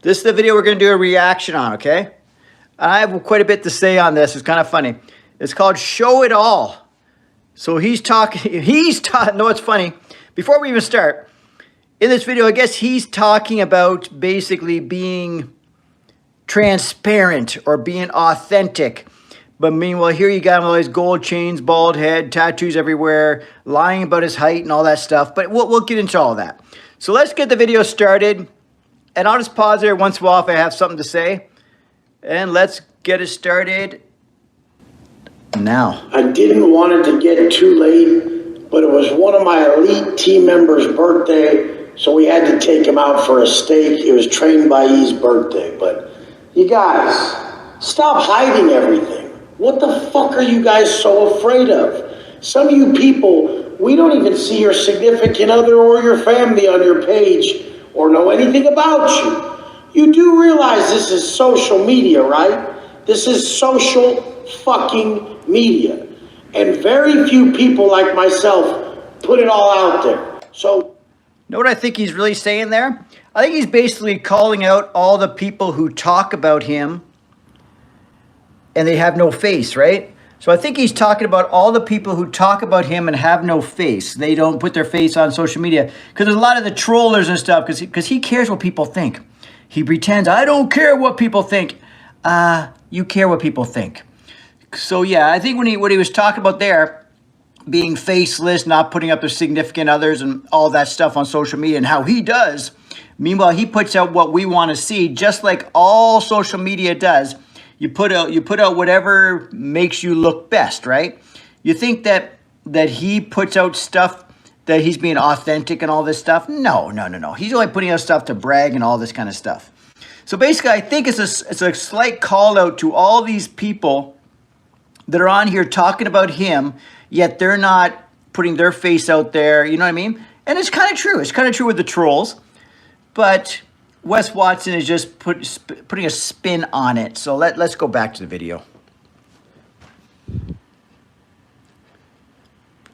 This is the video we're going to do a reaction on, okay? I have quite a bit to say on this. It's kind of funny. It's called Show It All. So no, it's funny. Before we even start, in this video, I guess he's talking about basically being transparent or being authentic. But meanwhile, here you got him all these gold chains, bald head, tattoos everywhere, lying about his height and all that stuff. But we'll get into all that. So let's get the video started. And I'll just pause there once in a while if I have something to say. And let's get it started now. I didn't want it to get too late, but it was one of my elite team members' birthday, so we had to take him out for a steak. It was Train by E's birthday. But you guys, stop hiding everything. What the fuck are you guys so afraid of? Some of you people, we don't even see your significant other or your family on your page or know anything about you. You do realize this is social media, right? This is social fucking media. And very few people like myself put it all out there. So, know what I think he's really saying there? I think he's basically calling out all the people who talk about him and they have no face, right? So I think he's talking about all the people who talk about him and have no face. They don't put their face on social media. Because there's a lot of the trollers and stuff, because he cares what people think. He pretends, I don't care what people think. You care what people think. So yeah, I think what he was talking about there, being faceless, not putting up their significant others and all that stuff on social media and how he does. Meanwhile, he puts out what we want to see, just like all social media does. You put out whatever makes you look best, right? You think that he puts out stuff that he's being authentic and all this stuff? No. He's only putting out stuff to brag and all this kind of stuff. So basically, I think it's a slight call out to all these people that are on here talking about him, yet they're not putting their face out there. You know what I mean? And it's kind of true. It's kind of true with the trolls, but Wes Watson is just putting a spin on it. So let's go back to the video.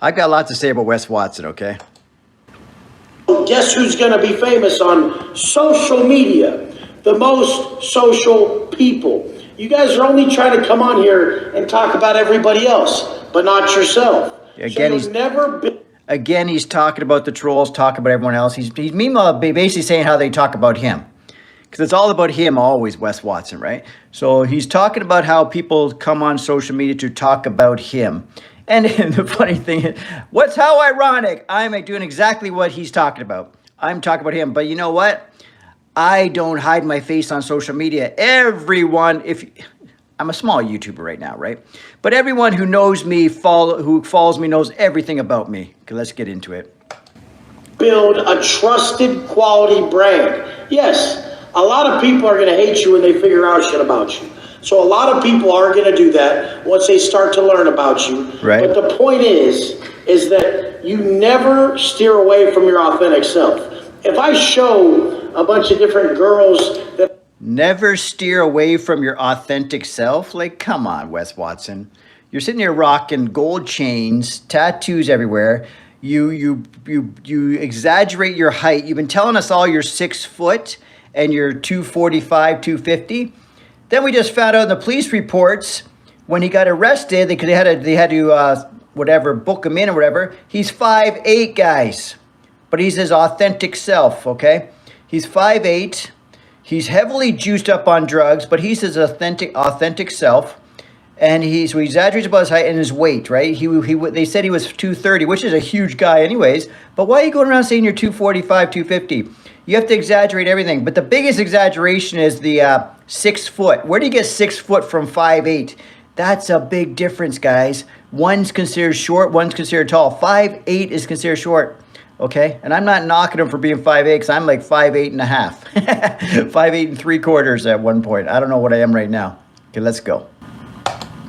I've got a lot to say about Wes Watson, okay? Guess who's going to be famous on social media? The most social people. You guys are only trying to come on here and talk about everybody else, but not yourself. Again, he's talking about the trolls, talking about everyone else. He's meanwhile basically saying how they talk about him. Because it's all about him always, Wes Watson, right? So he's talking about how people come on social media to talk about him. And the funny thing is, how ironic. I'm doing exactly what he's talking about. I'm talking about him. But you know what? I don't hide my face on social media. Everyone, I'm a small YouTuber right now, right? But everyone who knows me, who follows me, knows everything about me. Okay, let's get into it. Build a trusted quality brand. Yes, a lot of people are going to hate you when they figure out shit about you. So a lot of people are going to do that once they start to learn about you. Right. But the point is that you never steer away from your authentic self. If I show a bunch of different girls that... Never steer away from your authentic self? Like, come on, Wes Watson. You're sitting here rocking gold chains, tattoos everywhere. You exaggerate your height. You've been telling us all you're 6 foot and you're 245, 250. Then we just found out in the police reports when he got arrested, they had to whatever, book him in or whatever. He's 5'8", guys. But he's his authentic self, okay? He's 5'8". He's heavily juiced up on drugs, but he's his authentic self. And so he exaggerates about his height and his weight, right? They said he was 230, which is a huge guy anyways. But why are you going around saying you're 245, 250? You have to exaggerate everything. But the biggest exaggeration is the 6 foot. Where do you get 6 foot from 5'8"? That's a big difference, guys. One's considered short, one's considered tall. 5'8" is considered short. Okay, and I'm not knocking him for being 5'8", because I'm like 5'8 and a half. 5'8 and 3/4 at one point. I don't know what I am right now. Okay, let's go.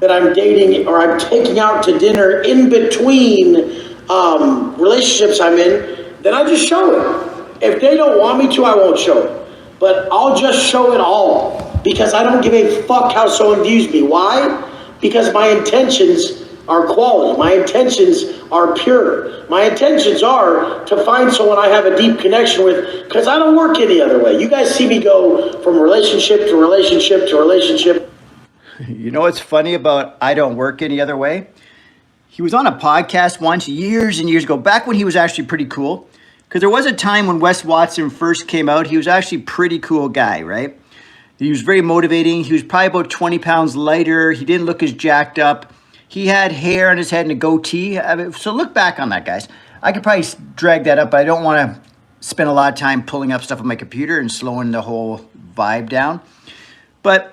That I'm dating or I'm taking out to dinner in between relationships I'm in, then I just show it. If they don't want me to, I won't show it. But I'll just show it all because I don't give a fuck how someone views me. Why? Because my intentions are quality. My intentions are pure. My intentions are to find someone I have a deep connection with, because I don't work any other way. You guys see me go from relationship to relationship to relationship. You know what's funny about I don't work any other way? He was on a podcast once years and years ago, back when he was actually pretty cool. Because there was a time when Wes Watson first came out, he was actually a pretty cool guy, right? He was very motivating. He was probably about 20 pounds lighter. He didn't look as jacked up. He had hair on his head and a goatee. So look back on that, guys. I could probably drag that up, but I don't want to spend a lot of time pulling up stuff on my computer and slowing the whole vibe down. But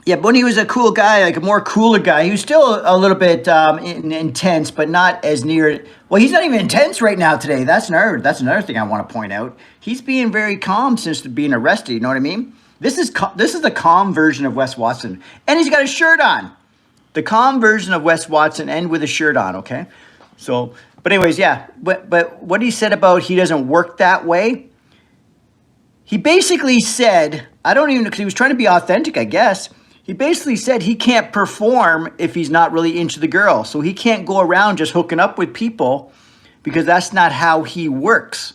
yeah, when he was a cool guy, like a more cooler guy, he was still a little bit intense, but not as near. Well, he's not even intense right now today. That's another thing I want to point out. He's being very calm since being arrested. You know what I mean? This is the calm version of Wes Watson, and he's got a shirt on. The calm version of Wes Watson, and with a shirt on. Okay, so but anyways, yeah. But what he said about he doesn't work that way. He basically said, I don't even, because he was trying to be authentic, I guess. He basically said he can't perform if he's not really into the girl. So he can't go around just hooking up with people because that's not how he works.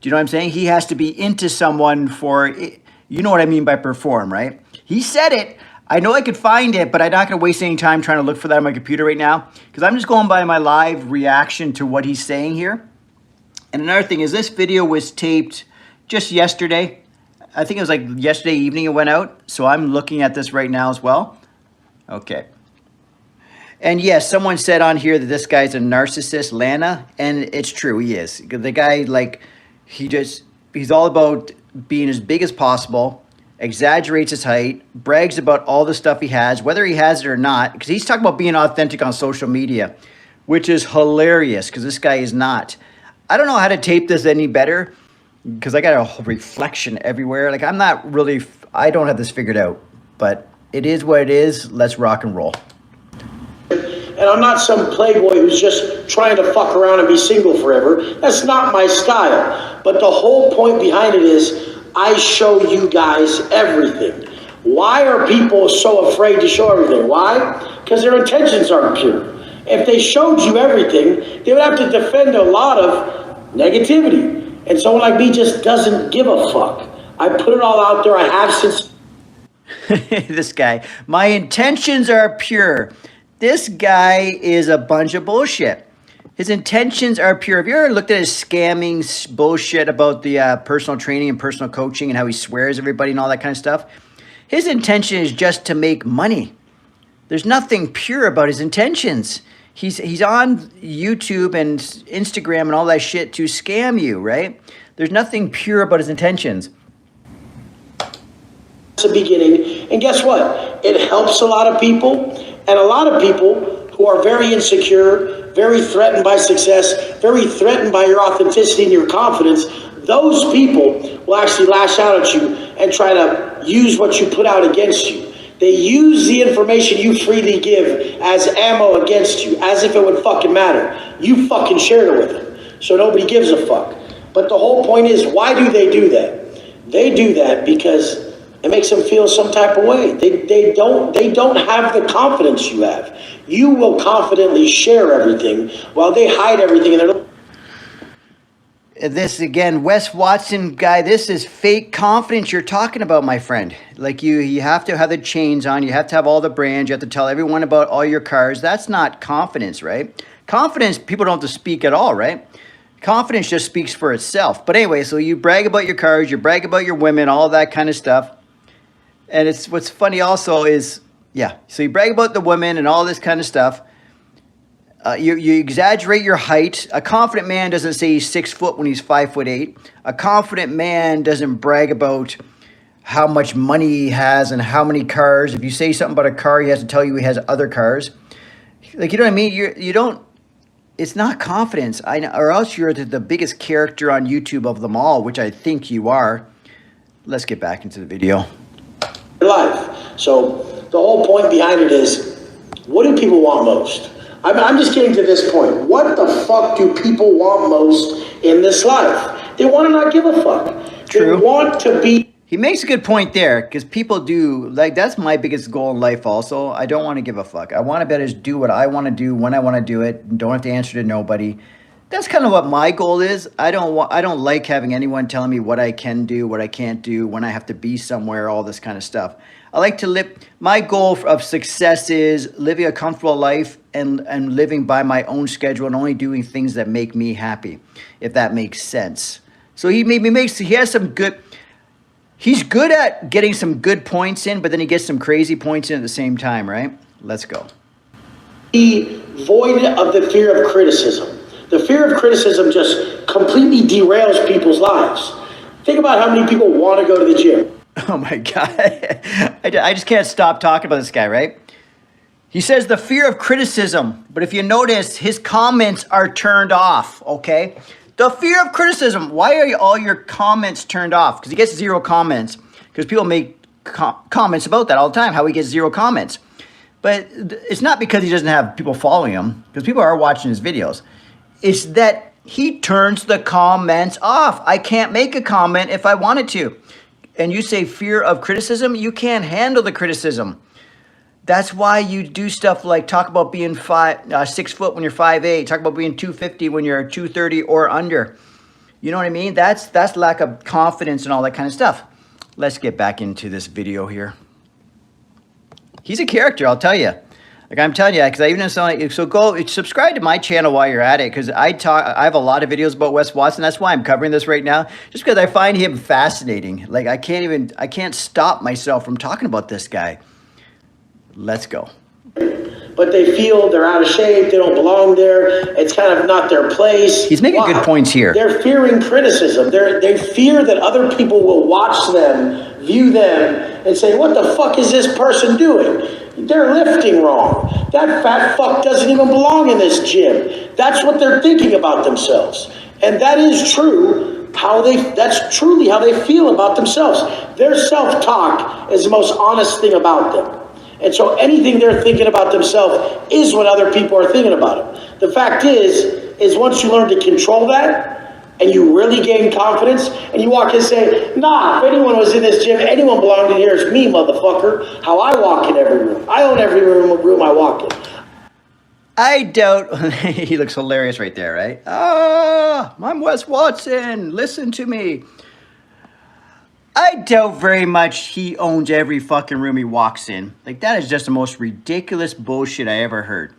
Do you know what I'm saying? He has to be into someone for, you know what I mean by perform, right? He said it. I know I could find it, but I'm not going to waste any time trying to look for that on my computer right now because I'm just going by my live reaction to what he's saying here. And another thing is this video was taped just yesterday. I think it was like yesterday evening it went out. So I'm looking at this right now as well. Okay. And yes, someone said on here that this guy's a narcissist, Lana. And it's true, he is. The guy, like, he's all about being as big as possible, exaggerates his height, brags about all the stuff he has, whether he has it or not. Because he's talking about being authentic on social media, which is hilarious because this guy is not. I don't know how to tape this any better, because I got a whole reflection everywhere. Like, I don't have this figured out, but it is what it is. Let's rock and roll. And I'm not some playboy who's just trying to fuck around and be single forever. That's not my style. But the whole point behind it is I show you guys everything. Why are people so afraid to show everything? Why? Because their intentions aren't pure. If they showed you everything, they would have to defend a lot of negativity. And someone like me just doesn't give a fuck. I put it all out there. I have since. This guy. My intentions are pure. This guy is a bunch of bullshit. His intentions are pure. Have you ever looked at his scamming bullshit about the personal training and personal coaching and how he swears everybody and all that kind of stuff? His intention is just to make money. There's nothing pure about his intentions. He's on YouTube and Instagram and all that shit to scam you, right? There's nothing pure about his intentions. The beginning, and guess what? It helps a lot of people, and a lot of people who are very insecure, very threatened by success, very threatened by your authenticity and your confidence. Those people will actually lash out at you and try to use what you put out against you. They use the information you freely give as ammo against you, as if it would fucking matter. You fucking shared it with them, so nobody gives a fuck. But the whole point is, why do they do that? They do that because it makes them feel some type of way. They don't have the confidence you have. You will confidently share everything while they hide everything in their. This again, Wes Watson guy, this is fake confidence you're talking about, my friend. Like you have to have the chains on, you have to have all the brands, you have to tell everyone about all your cars. That's not confidence, right? Confidence, people don't have to speak at all, right? Confidence just speaks for itself. But anyway, so you brag about your cars, you brag about your women, all that kind of stuff. And it's what's funny also is, yeah, so you brag about the women and all this kind of stuff. You exaggerate your height. A confident man doesn't say he's 6 foot when he's 5'8". A confident man doesn't brag about how much money he has and how many cars. If you say something about a car, he has to tell you he has other cars. Like, you know what I mean? You don't. It's not confidence. Or else you're the biggest character on YouTube of them all, which I think you are. Let's get back into the video. Life. So the whole point behind it is, what do people want most? I'm just getting to this point. What the fuck do people want most in this life? They want to not give a fuck. True. They want to be. he makes a good point there, because people do, like, that's my biggest goal in life also. I don't want to give a fuck. I want to better just do what I want to do when I want to do it, and don't have to answer to nobody. That's kind of what my goal is. I don't like having anyone telling me what I can do, what I can't do, when I have to be somewhere, all this kind of stuff. I like to live, my goal of success is living a comfortable life and living by my own schedule and only doing things that make me happy, if that makes sense. So he has some good, he's good at getting some good points in, but then he gets some crazy points in at the same time, right? Let's go. Be void of the fear of criticism. The fear of criticism just completely derails people's lives. Think about how many people want to go to the gym. Oh my God. I just can't stop talking about this guy, right? He says the fear of criticism, but if you notice, his comments are turned off, okay? The fear of criticism. Why are all your comments turned off? Because he gets 0 comments, because people make comments about that all the time, how he gets 0 comments. But it's not because he doesn't have people following him, because people are watching his videos. It's that he turns the comments off. I can't make a comment if I wanted to. And you say fear of criticism, you can't handle the criticism. That's why you do stuff like talk about being 6 foot when you're 5'8", talk about being 250 when you're 230 or under. You know what I mean? That's lack of confidence and all that kind of stuff. Let's get back into this video here. He's a character, I'll tell you. Like I'm telling you, because I even so go subscribe to my channel while you're at it, because I have a lot of videos about Wes Watson. That's why I'm covering this right now, just because I find him fascinating. Like I can't stop myself from talking about this guy. Let's go. But they feel they're out of shape, they don't belong there, it's kind of not their place. He's making good points here. They're fearing criticism. They fear that other people will watch them, view them, and say, what the fuck is this person doing? They're lifting wrong. That fat fuck doesn't even belong in this gym. That's what they're thinking about themselves. And that is true, that's truly how they feel about themselves. Their self-talk is the most honest thing about them. And so anything they're thinking about themselves is what other people are thinking about them. The fact is once you learn to control that, and you really gain confidence, and you walk in and say, nah, if anyone was in this gym, anyone belonged in here, it's me, motherfucker. How I walk in every room. I own every room I walk in. I doubt, he looks hilarious right there, right? Ah, I'm Wes Watson, listen to me. I doubt very much he owns every fucking room he walks in. Like, that is just the most ridiculous bullshit I ever heard.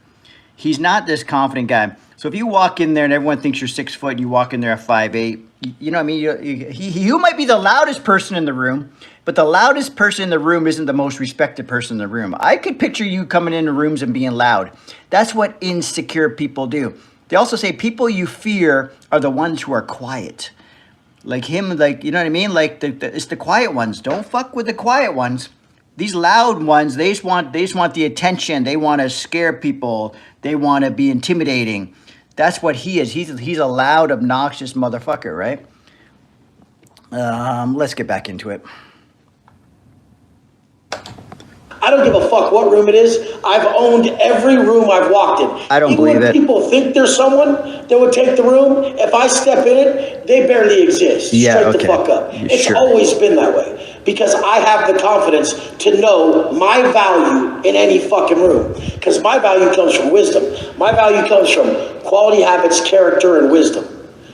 He's not this confident guy. So if you walk in there and everyone thinks you're 6 foot and you walk in there at 5'8", you know what I mean? You might be the loudest person in the room, but the loudest person in the room isn't the most respected person in the room. I could picture you coming into rooms and being loud. That's what insecure people do. They also say people you fear are the ones who are quiet. Like him, like, you know what I mean? Like, it's the quiet ones. Don't fuck with the quiet ones. These loud ones, they just want the attention. They want to scare people. They want to be intimidating. That's what he is. He's a loud, obnoxious motherfucker, right? Let's get back into it. I don't give a fuck what room it is. I've owned every room I've walked in. I don't believe it. Even when people think there's someone that would take the room, if I step in it, they barely exist. Yeah, Straight okay. the fuck up. It's Sure. always been that way. Because I have the confidence to know my value in any fucking room. Because my value comes from wisdom. My value comes from quality, habits, character, and wisdom.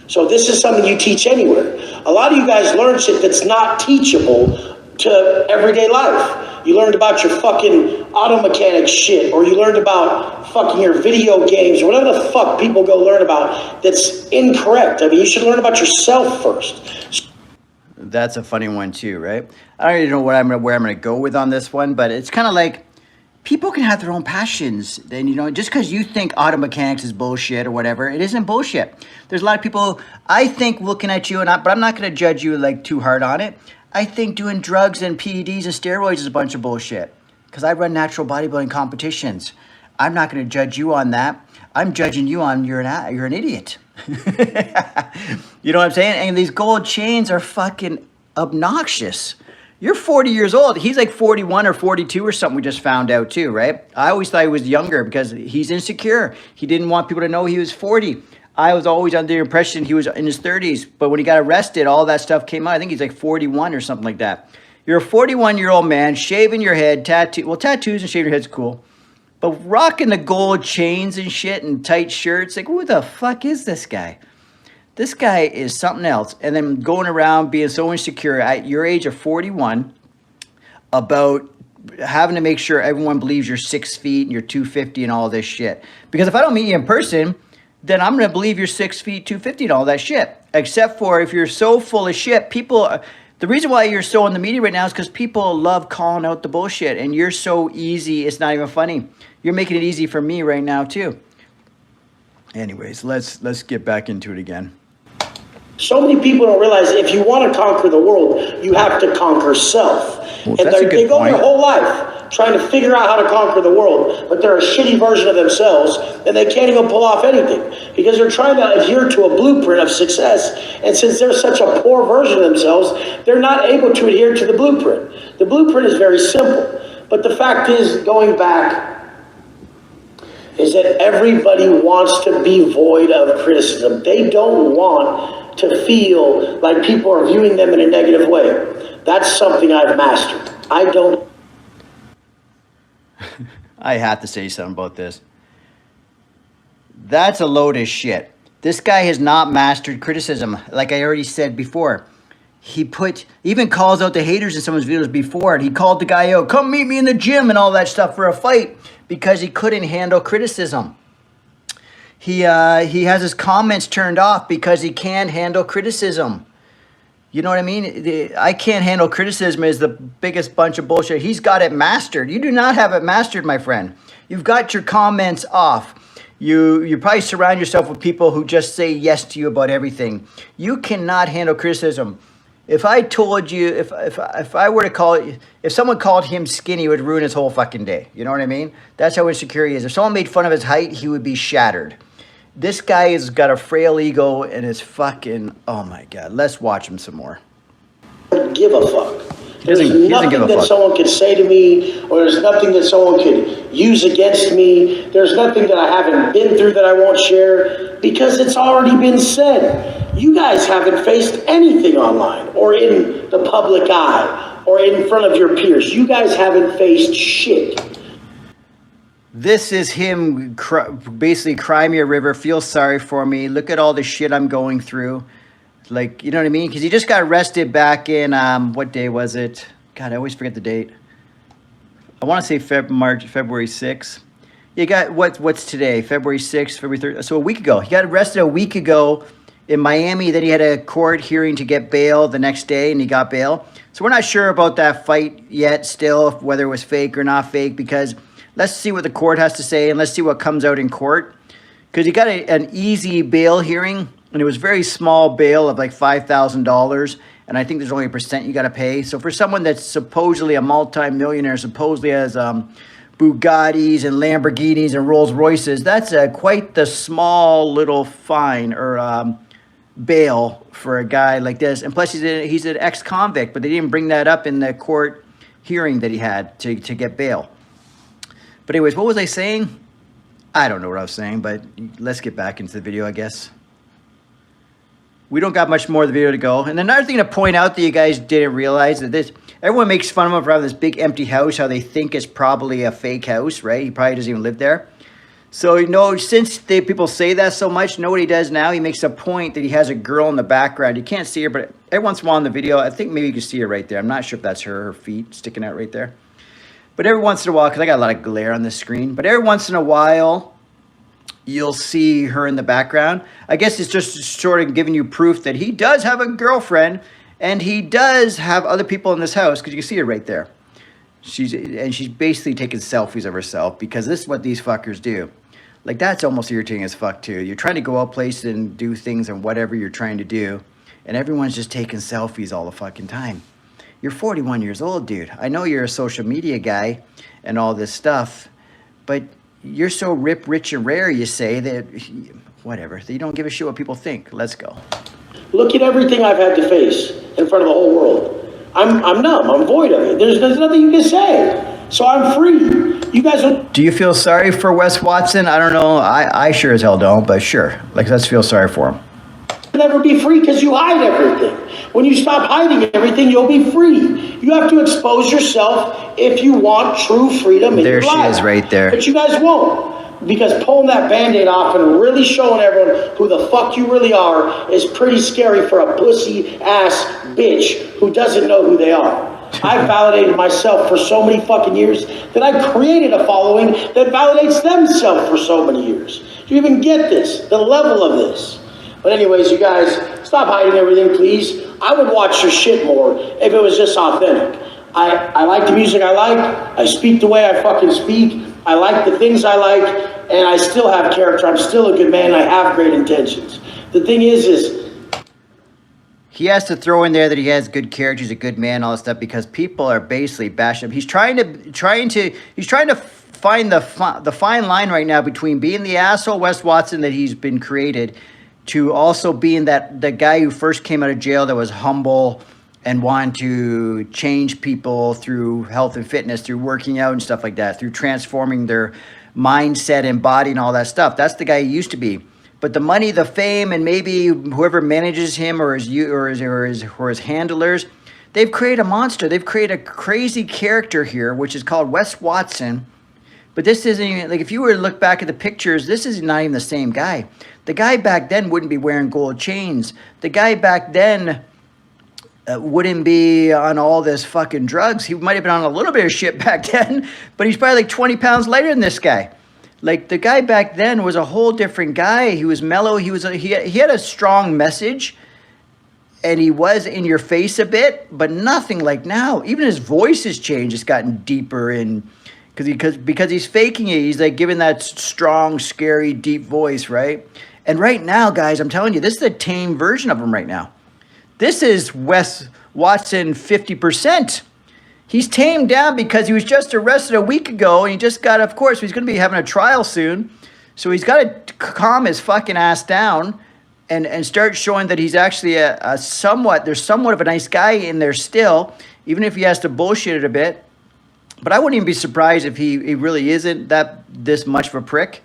So this is something you teach anywhere. A lot of you guys learn shit that's not teachable to everyday life. You learned about your fucking auto mechanic shit, or you learned about fucking your video games, or whatever the fuck people go learn about that's incorrect. I mean, you should learn about yourself first. That's a funny one too, right? I don't even know where I'm gonna go with on this one, but it's kind of like people can have their own passions. Then, you know, just because you think auto mechanics is bullshit or whatever, it isn't bullshit. There's a lot of people, I think, looking at you, but I'm not gonna judge you like too hard on it. I think doing drugs and PEDs and steroids is a bunch of bullshit, because I run natural bodybuilding competitions. I'm not going to judge you on that. I'm judging you on you're an idiot. You know what I'm saying? And these gold chains are fucking obnoxious. You're 40 years old. He's like 41 or 42 or something, we just found out too, right? I always thought he was younger because he's insecure. He didn't want people to know he was 40. I was always under the impression he was in his 30s, but when he got arrested, all that stuff came out. I think he's like 41 or something like that. You're a 41-year-old man, shaving your head, tattoos and shaving your head's cool, but rocking the gold chains and shit and tight shirts, like, who the fuck is this guy? This guy is something else. And then going around being so insecure at your age of 41 about having to make sure everyone believes you're 6 feet and you're 250 and all this shit. Because if I don't meet you in person, then I'm going to believe you're 6 feet, 250 and all that shit. Except for if you're so full of shit, the reason why you're so in the media right now is because people love calling out the bullshit. And you're so easy, it's not even funny. You're making it easy for me right now too. Anyways, let's get back into it again. So many people don't realize if you want to conquer the world, you have to conquer self. Well, and they go their whole life trying to figure out how to conquer the world, but they're a shitty version of themselves, and they can't even pull off anything because they're trying to adhere to a blueprint of success. And since they're such a poor version of themselves, they're not able to adhere to the blueprint. The blueprint is very simple, but the fact is, going back, is that everybody wants to be void of criticism. They don't want to feel like people are viewing them in a negative way. That's something I've mastered. I don't. I have to say something about this. That's a load of shit. This guy has not mastered criticism. Like I already said before, he even calls out the haters in some of his videos before, and he called the guy out, come meet me in the gym and all that stuff for a fight, because he couldn't handle criticism. He has his comments turned off because he can't handle criticism. You know what I mean? I can't handle criticism is the biggest bunch of bullshit. He's got it mastered. You do not have it mastered, my friend. You've got your comments off. You probably surround yourself with people who just say yes to you about everything. You cannot handle criticism. If I told you, if I were to call it, if someone called him skinny, it would ruin his whole fucking day. You know what I mean? That's how insecure he is. If someone made fun of his height, he would be shattered. This guy has got a frail ego and is fucking, oh my God. Let's watch him some more. Give a fuck. There's nothing that someone could say to me, or there's nothing that someone could use against me. There's nothing that I haven't been through that I won't share, because it's already been said. You guys haven't faced anything online or in the public eye or in front of your peers. You guys haven't faced shit. This is him basically cry me a river, feel sorry for me. Look at all the shit I'm going through. Like, you know what I mean? Because he just got arrested back in, what day was it? God, I always forget the date. I want to say February 6th. You got, what's today? February 6th, February 3rd. So a week ago. He got arrested a week ago in Miami. Then he had a court hearing to get bail the next day, and he got bail. So we're not sure about that fight yet still, whether it was fake or not fake, because let's see what the court has to say, and let's see what comes out in court. Because he got an easy bail hearing, and it was very small bail of like $5,000, and I think there's only 1% you got to pay. So for someone that's supposedly a multi-millionaire, supposedly has Bugattis and Lamborghinis and Rolls Royces, that's quite the small little fine or bail for a guy like this. And plus, he's an ex-convict, but they didn't bring that up in the court hearing that he had to get bail. But anyways, what was I saying? I don't know what I was saying, but let's get back into the video, I guess. We don't got much more of the video to go. And another thing to point out that you guys didn't realize that everyone makes fun of him for having this big empty house, how they think it's probably a fake house, right? He probably doesn't even live there. So, you know, since people say that so much, you know what he does now? He makes a point that he has a girl in the background. You can't see her, but every once in a while in the video, I think maybe you can see her right there. I'm not sure if that's her feet sticking out right there. But every once in a while, because I got a lot of glare on the screen, but every once in a while, you'll see her in the background. I guess it's just sort of giving you proof that he does have a girlfriend, and he does have other people in this house, because you can see her right there. She's basically taking selfies of herself, because this is what these fuckers do. Like, that's almost irritating as fuck, too. You're trying to go out places and do things and whatever you're trying to do, and everyone's just taking selfies all the fucking time. You're 41 years old, dude. I know you're a social media guy and all this stuff, but you're so rich and rare, you say, that whatever. That you don't give a shit what people think. Let's go. Look at everything I've had to face in front of the whole world. I'm numb. I'm void of it. There's nothing you can say. So I'm free. You guys don't. Do you feel sorry for Wes Watson? I don't know. I sure as hell don't, but sure. Like, let's feel sorry for him. Never be free because you hide everything. When you stop hiding everything, you'll be free. You have to expose yourself if you want true freedom in your life. There she is right there. But you guys won't, because pulling that Band-Aid off and really showing everyone who the fuck you really are is pretty scary for a pussy-ass bitch who doesn't know who they are. I validated myself for so many fucking years that I created a following that validates themselves for so many years. Do you even get this? The level of this? But anyways, you guys, stop hiding everything, please. I would watch your shit more if it was just authentic. I like the music I like. I speak the way I fucking speak. I like the things I like, and I still have character. I'm still a good man. I have great intentions. The thing is he has to throw in there that he has good character, he's a good man, all this stuff, because people are basically bashing him. He's trying to find the fine line right now between being the asshole Wes Watson that he's been created to also being the guy who first came out of jail that was humble and wanted to change people through health and fitness, through working out and stuff like that, through transforming their mindset and body and all that stuff. That's the guy he used to be. But the money, the fame, and maybe whoever manages him or his handlers, they've created a monster. They've created a crazy character here, which is called Wes Watson. But this isn't even, like, if you were to look back at the pictures, this is not even the same guy. The guy back then wouldn't be wearing gold chains. The guy back then wouldn't be on all this fucking drugs. He might have been on a little bit of shit back then, but he's probably like 20 pounds lighter than this guy. Like, the guy back then was a whole different guy. He was mellow. He had a strong message, and he was in your face a bit, but nothing like now. Even his voice has changed. It's gotten deeper in, because he's faking it. He's like giving that strong, scary, deep voice, right? And right now, guys, I'm telling you, this is a tame version of him right now. This is Wes Watson 50%. He's tamed down because he was just arrested a week ago, and he just got, of course, he's going to be having a trial soon. So he's got to calm his fucking ass down and start showing that he's actually there's somewhat of a nice guy in there still, even if he has to bullshit it a bit. But I wouldn't even be surprised if he really isn't this much of a prick.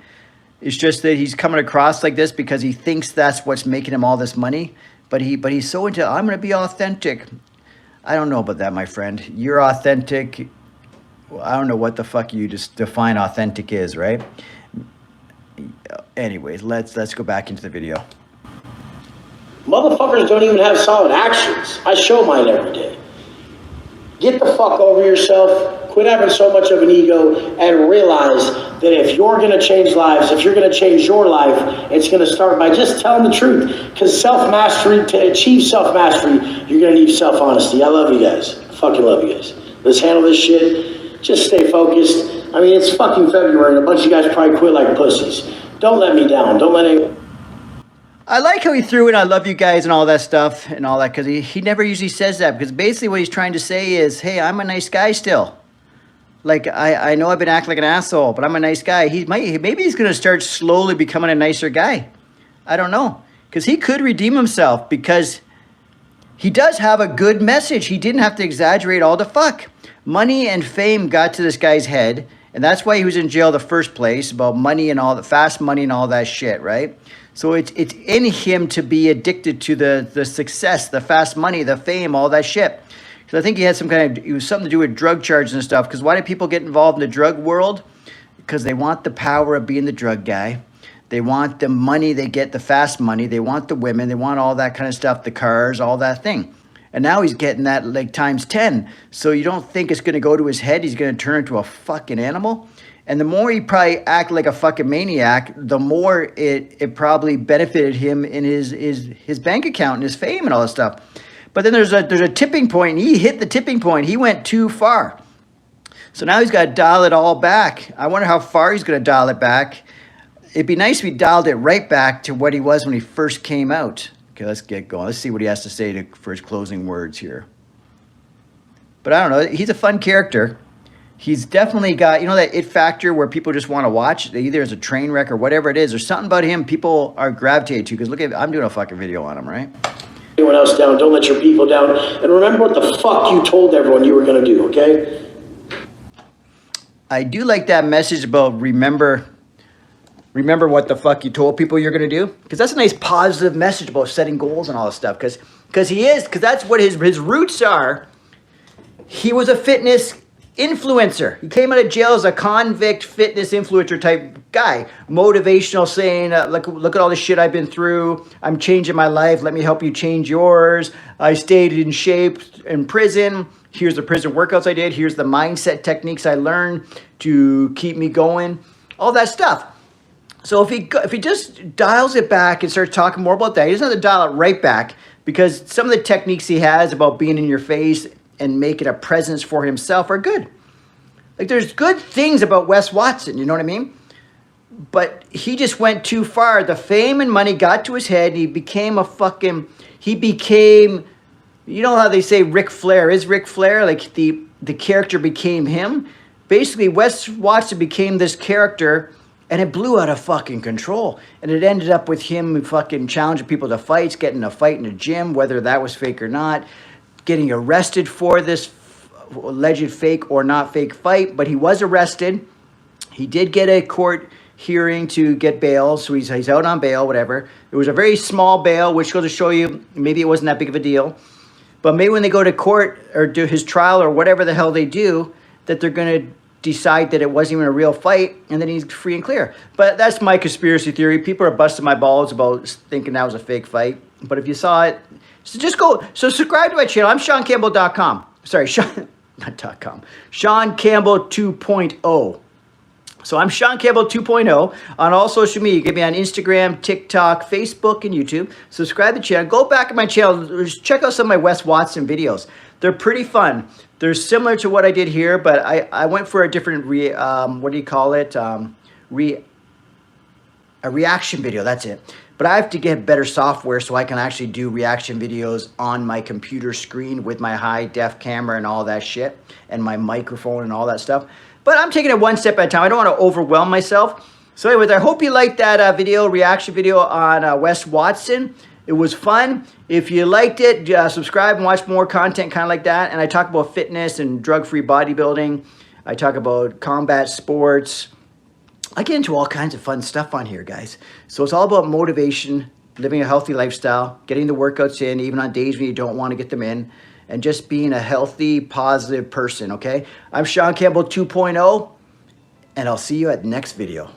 It's just that he's coming across like this because he thinks that's what's making him all this money. But he's so into, I'm going to be authentic. I don't know about that, my friend. You're authentic. I don't know what the fuck you just define authentic is, right? Anyways, let's go back into the video. motherfuckers don't even have solid actions. I show mine every day. Get the fuck over yourself. Quit having so much of an ego and realize that if you're going to change lives, if you're going to change your life, it's going to start by just telling the truth. Because self-mastery, to achieve self-mastery, you're going to need self-honesty. I love you guys. I fucking love you guys. Let's handle this shit. Just stay focused. I mean, it's fucking February and a bunch of you guys probably quit like pussies. Don't let me down. Don't let anyone... I like how he threw in I love you guys and all that stuff and all that, because he never usually says that, because basically what he's trying to say is, hey, I'm a nice guy still. Like, I know I've been acting like an asshole, but I'm a nice guy. Maybe he's going to start slowly becoming a nicer guy. I don't know. Because he could redeem himself, because he does have a good message. He didn't have to exaggerate all the fuck. Money and fame got to this guy's head, and that's why he was in jail the first place, about money and all the fast money and all that shit, right? So it's in him to be addicted to the success, the fast money, the fame, all that shit. Because I think he had it was something to do with drug charges and stuff. Because why do people get involved in the drug world? Because they want the power of being the drug guy. They want the money, they get the fast money. They want the women, they want all that kind of stuff, the cars, all that thing. And now he's getting that like times 10. So you don't think it's going to go to his head? He's going to turn into a fucking animal? And the more he probably act like a fucking maniac, the more it probably benefited him in his bank account and his fame and all that stuff. But then there's a tipping point. He hit the tipping point. He went too far. So now he's got to dial it all back. I wonder how far he's going to dial it back. It'd be nice if he dialed it right back to what he was when he first came out. Okay, let's get going. Let's see what he has to say for his closing words here. But I don't know. He's a fun character. He's definitely got, that it factor where people just want to watch. Either as a train wreck or whatever it is. There's something about him people are gravitated to. Because look at, I'm doing a fucking video on him, right? Anyone else down. Don't let your people down. And remember what the fuck you told everyone you were going to do, okay? I do like that message about remember what the fuck you told people you're going to do. Because that's a nice positive message about setting goals and all this stuff. Because that's what his roots are. He was a fitness influencer. He came out of jail as a convict fitness influencer type guy. Motivational, saying, look at all the shit I've been through. I'm changing my life. Let me help you change yours. I stayed in shape in prison. Here's the prison workouts I did. Here's the mindset techniques I learned to keep me going. All that stuff. So if he just dials it back and starts talking more about that, he doesn't have to dial it right back, because some of the techniques he has about being in your face and making a presence for himself are good. Like, there's good things about Wes Watson, you know what I mean? But he just went too far. The fame and money got to his head. And he became, you know how they say Ric Flair is Ric Flair? Like, the character became him. Basically, Wes Watson became this character, and it blew out of fucking control. And it ended up with him fucking challenging people to fights, getting a fight in a gym, whether that was fake or not, getting arrested for this alleged fake or not fake fight. But he was arrested. He did get a court hearing to get bail, so he's out on bail, whatever. It was a very small bail, which goes to show you maybe it wasn't that big of a deal. But maybe when they go to court or do his trial or whatever the hell they do, that they're going to decide that it wasn't even a real fight, and then he's free and clear. But that's my conspiracy theory. People are busting my balls about thinking that was a fake fight. But if you saw it, so just go. So subscribe to my channel. I'm ShaunCampbell.com. Sorry, not .com. Shaun Campbell 2.0. So I'm Shaun Campbell 2.0 on all social media. Get me on Instagram, TikTok, Facebook, and YouTube. Subscribe to the channel. Go back to my channel. Check out some of my Wes Watson videos. They're pretty fun. They're similar to what I did here, but I went for a different, what do you call it? A reaction video, that's it. But I have to get better software so I can actually do reaction videos on my computer screen with my high def camera and all that shit, and my microphone and all that stuff. But I'm taking it one step at a time. I don't want to overwhelm myself. So anyways, I hope you liked that reaction video on Wes Watson. It was fun. If you liked it, subscribe and watch more content kind of like that. And I talk about fitness and drug-free bodybuilding. I talk about combat sports. I get into all kinds of fun stuff on here, guys. So it's all about motivation, living a healthy lifestyle, getting the workouts in, even on days when you don't want to get them in, and just being a healthy, positive person, okay? I'm Shaun Campbell 2.0, and I'll see you at the next video.